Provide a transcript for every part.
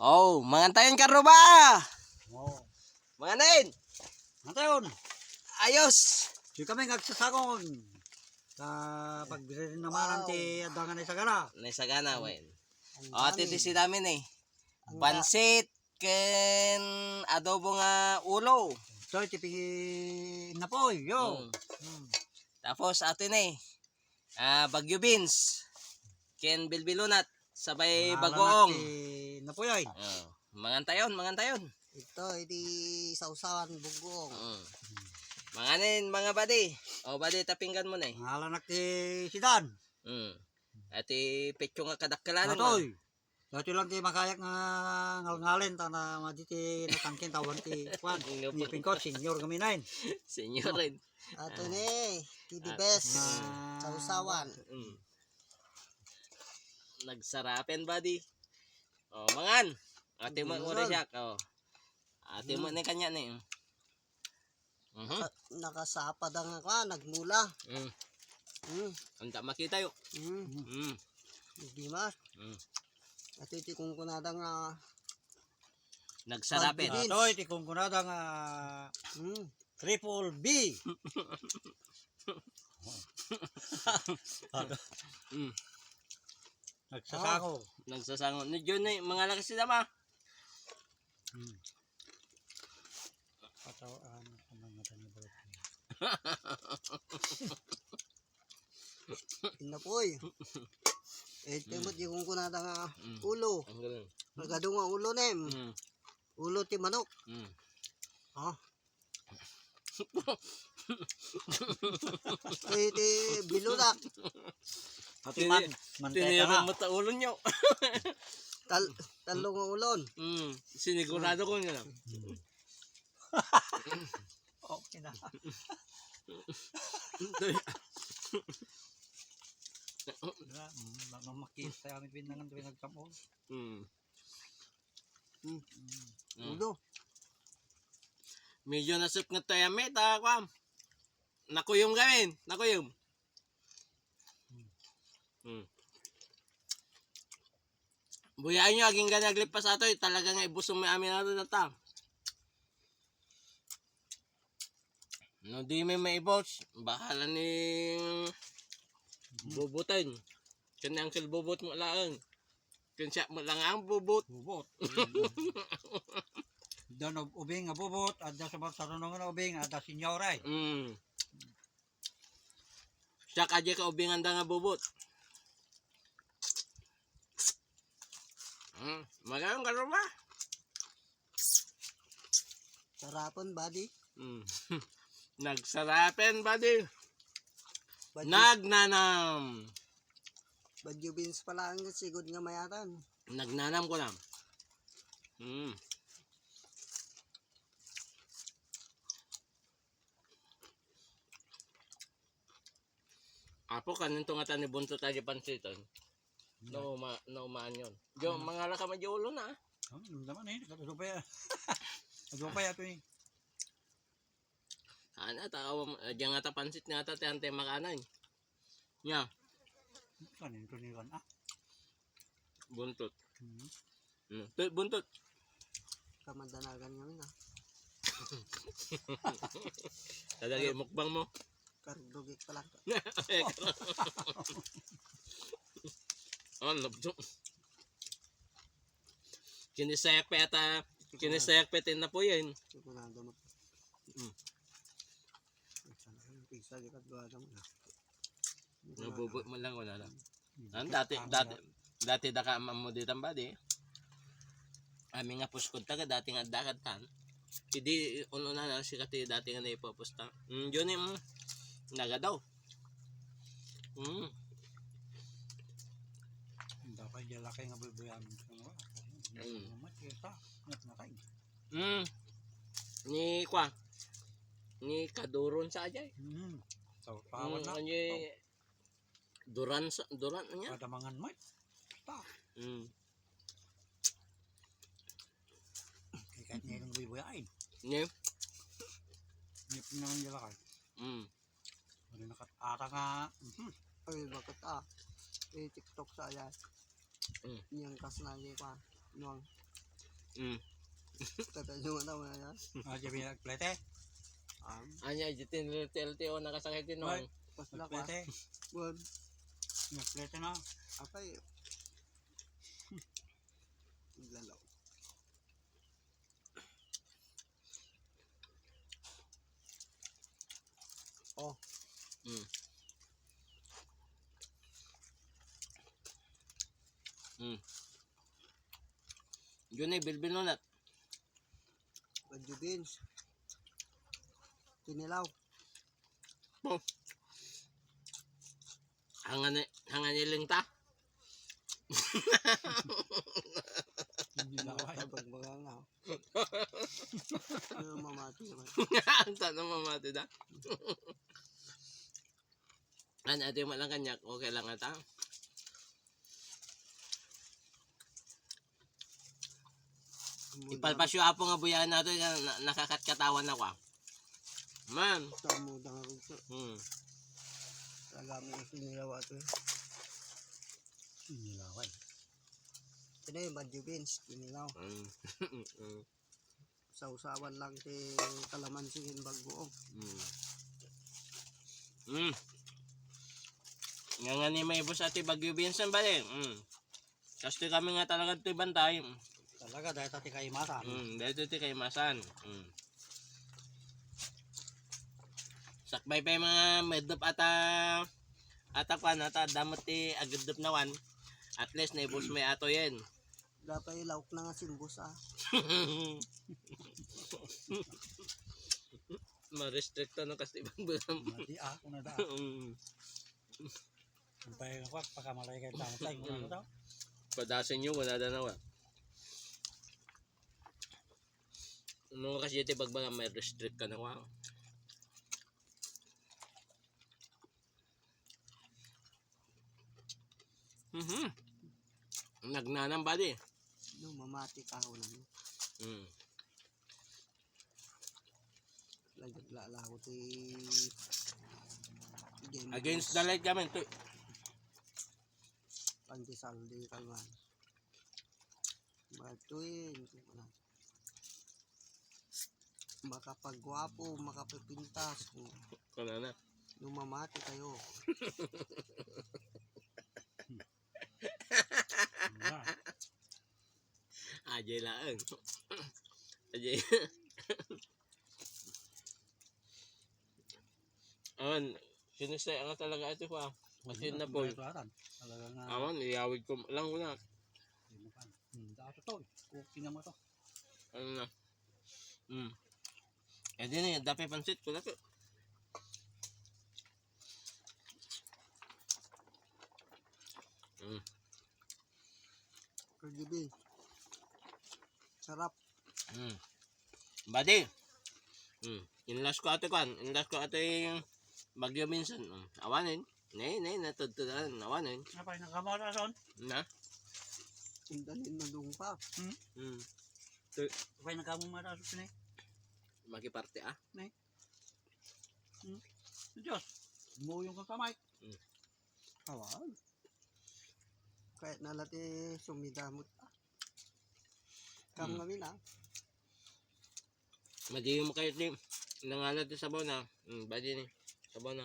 Oh, mangantayin ka ro ba? Oo. Manganin. Antayon, Ayos. di kami nagsasagon. Sa pagbili naman ti adangan ni Sagara. Naisagana, wen. Ang O, ati dami. si namin eh. Ang Pansit, ken adobo nga ulo. So, tipingin na po, yo. Mm. Tapos atin eh. Bagyo beans. Ken bilbilunat. Sabay bagoong. Na po yun. Oh, mangantayon, mangantayon. Ito, hindi sausawan bugong. Manganin, mga buddy. O, buddy, tapinggan mo na eh. Ngalanak ti Sidan. Ati petyo nga kadakkalanan mo. Natoy. Dati lang ti makayak nga ngalngalin ta na maditi natangkin tawan ti kwan. Ni pingkot senior kami nain. Senyor rin. Ato ni, the best. Sausawan. Nagsarapen, buddy. O, mangan. Ate mo mo siya. O. Ate mo ni kanya ni. Nakasapad ang ako, nagmula. Anta makita yo. Hindi mas. At iti kung kunada nga. Nagsarapen. Bagyo. Natoy ti kung kunada nga triple B. Nagsasango. Nagsasangon. Medyo na mga lakas sila ma. Patawaan ako ng matanibot. Inapoy. Ito mo di kung kunada nga ulo. Ang galing. Nagado nga ulo nem. Ulo ti manok. Iti biludak. Pati man, manteka Tinira na. mo ta ulo nyo. Talong ang ulon. Sinigurado ko nga lang. Okay na. Mamakit tayo kami pinangan tuwing nagkamol. Ulo. Medyo nasip nga tayo meta, kwam. Nakuyom gawin. Nakuyom. Buyain nyo, aging ganaglipas ato eh. Talagang ibusong may amin nato na ta. No, di may maibos. Bahala ni bubutin. Kanya ang bubut mo lang. Kanya mo lang ang bubut. Bubot. Dan ubing nga bubot, ada sa sarunong nga ubing, ada senyoray. Siya kadya ka ubingan da nga bubut. Magandang ka ba? Sarapon, buddy. Nagsarapen, buddy. Bagyo, Nagnanam. bagyo beans pala ang sigod nga mayatan. Nagnanam ko lang. Apo kanin to nga tani bunto tayo pansiton. Naumaan yun. Diyo, mga laka madyulo na. Naman eh, kadupay. Kadupay ato eh. Ana, diyan nga ta pansit nga ta tante makanan. Nya, Kanin to ni kan buntot. Buntot. Kamandanagan kami na. Tadagi mukbang mo. Karugdugik pala. Oh, labdo. Kinisayak pa yata. Kinisayak pa na po yan. Sigurado mo. Pisa di ka duwaga mo na. Nabubot mo lang, wala lang. Dati daka mo dito ba di? Ami nga puskod taga dati nga dagat tan. Hindi uno na si kati dati nga naipoposta. Yun yung naga daw. Dapat jalaki nga bubuyan. Makita. Nakay. Ni kwa. Ni kaduron sa ajay. So, pawan na. Ni duran niya. Padamangan mo. Ta. Kahit niya yung bubuyain. Ni. Ni pinangan jalaki. Ano nakatara nga. Ay, bakit TikTok sa ayan. Niyang kas na niya pa. Nuang. Tatanyo nga tama yan. Jadi nagplete. Anya, jitin LTO nakasakit din Pas noon. na ka. Nagplete. Buwan. Nagplete na. Apay. Lalaw. Oh, Mm. Yun eh, bilbil nun at. Badyo beans. Kinilaw. Hangan niling ta. Tabag mga nga. Ano mamati naman. Ang tanong mamati da. Ano, ito yung malang kanyak. Okay lang ata. Ipalpasyo apo nga buyan nato nakakatkatawan ako. Man. Tamo dang ako sa. Tagami yung sinilaw ato. Nilaway. Ito na yung badyo beans. Kinilaw. Sausawan lang ti kalamansin bagbuong. Nga nga ni may bus ati Bagyo Binsan ba rin? Kasi kami nga talaga ito bantay. Talaga dahil tati kay mata. Dahil ito kay Masan. Sakbay pa yung mga medop ata kwan ata damot ti agudop nawan. At least na ibus may ato yan. Dapat ilawak na nga simbus ah. Ma-restrict to no kasi ibang bulam. Mati ako na da. Sampai ako pagkamalay kay tangtay mo na daw. Padasin nyo, wala na nawa. Ano kasi ito bagbaga may restrict ka na wa. Nagnanang ba di? No, mamati ka ako lang. Lala ko ti game Against the light kami to. pandesal di kalman. Batuin. Makapagwapo, makapipintas. Kala na. Nung mamati kayo. Ajay lang. Ajay. Awan, sinusay ang talaga ito pa. Kasi na po. Talaga nga. Awan, iyawid ko lang ko na. Dato to. Cooking naman to. Ano na. Eh di na, dapat pansit ko na to. Kagibi. Sarap. Badi. Inlas ko ato kan. Inlas ko ato yung Bagyo minsan. Awanin. Nay, natudtudan. Awanin. Napay nakamara son. Na? Sundalin na doon pa. Napay nakamara son pinay. Makiparte ah. Diyos. Mo yung kakamay. Awan. Kahit nalati sumidamot pa. Kam kami na. Madiyo mo kayo ni. Nangalat yung sabaw na. Badi ni. Sabaw na.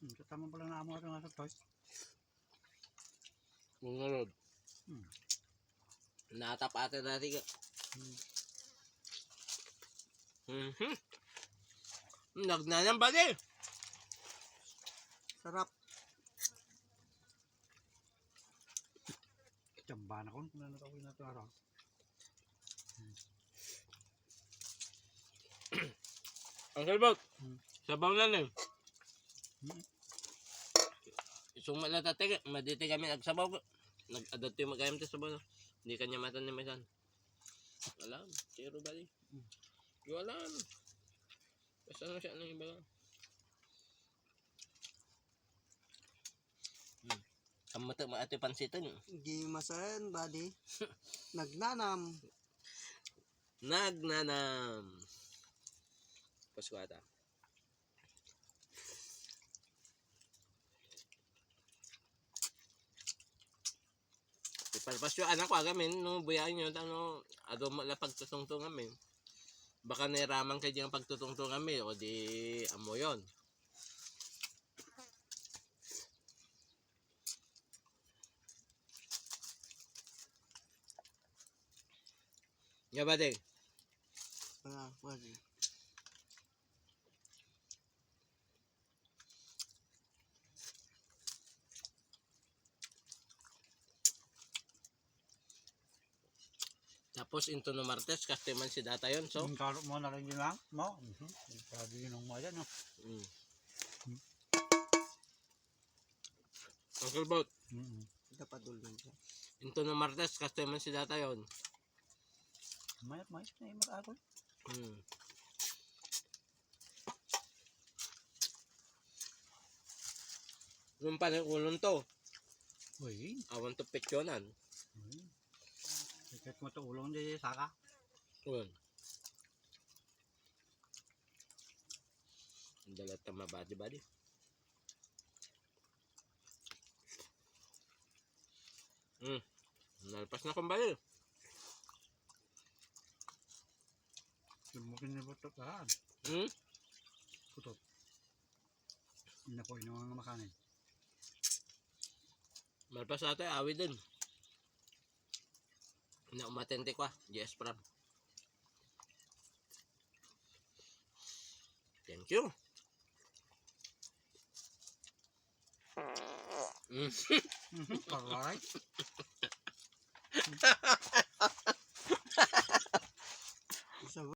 Sa tamang pala na amo ito nga sa toy. Mungarod. Natap ata dati ka. Nagnanang badi. Sarap. Jamban ako. Kung ano tawin na ito araw. Ang salbot. Sabaw na lang. Suma na tatay, maditi kami nagsabaw ko. Nag-adat yung magayam sa sabaw. Hindi kanya matan ni Masan. Alam, zero bali. Wala. Basta na siya ng iba lang. Kamata maati pansitan. Hindi masayan, buddy. Nagnanam. Nagnanam. Paswata. Palpas yung anak ko agamin, no, buyain yun, ano, ado mo la pagtutungtong amin. Baka nairaman kayo yung pagtutungtong amin, o di, amo yun. Nga ba, Ding? Pwede. Tapos, into no Martes, kasi man si data yun, so. Karo mo na rin yun lang, mo. Sabi yun ng mga yan, no? Mm. Uncle Bot, Dapat dulong siya. into no Martes, kasi man si data yun. Mayat na yung mag-agol. Mm. Yung panikulong to, Uy, awan to petsyonan. Sikat mo ito ulong di saka. Yun. Ang dalat ka mabadi-badi. Nalpas na kong bali. Sumukin na po ito kahan. Putot. Hindi na po yung mga makanin. Malpas natin, awi din. Na umatente ko GS Pram. Thank you. Alright.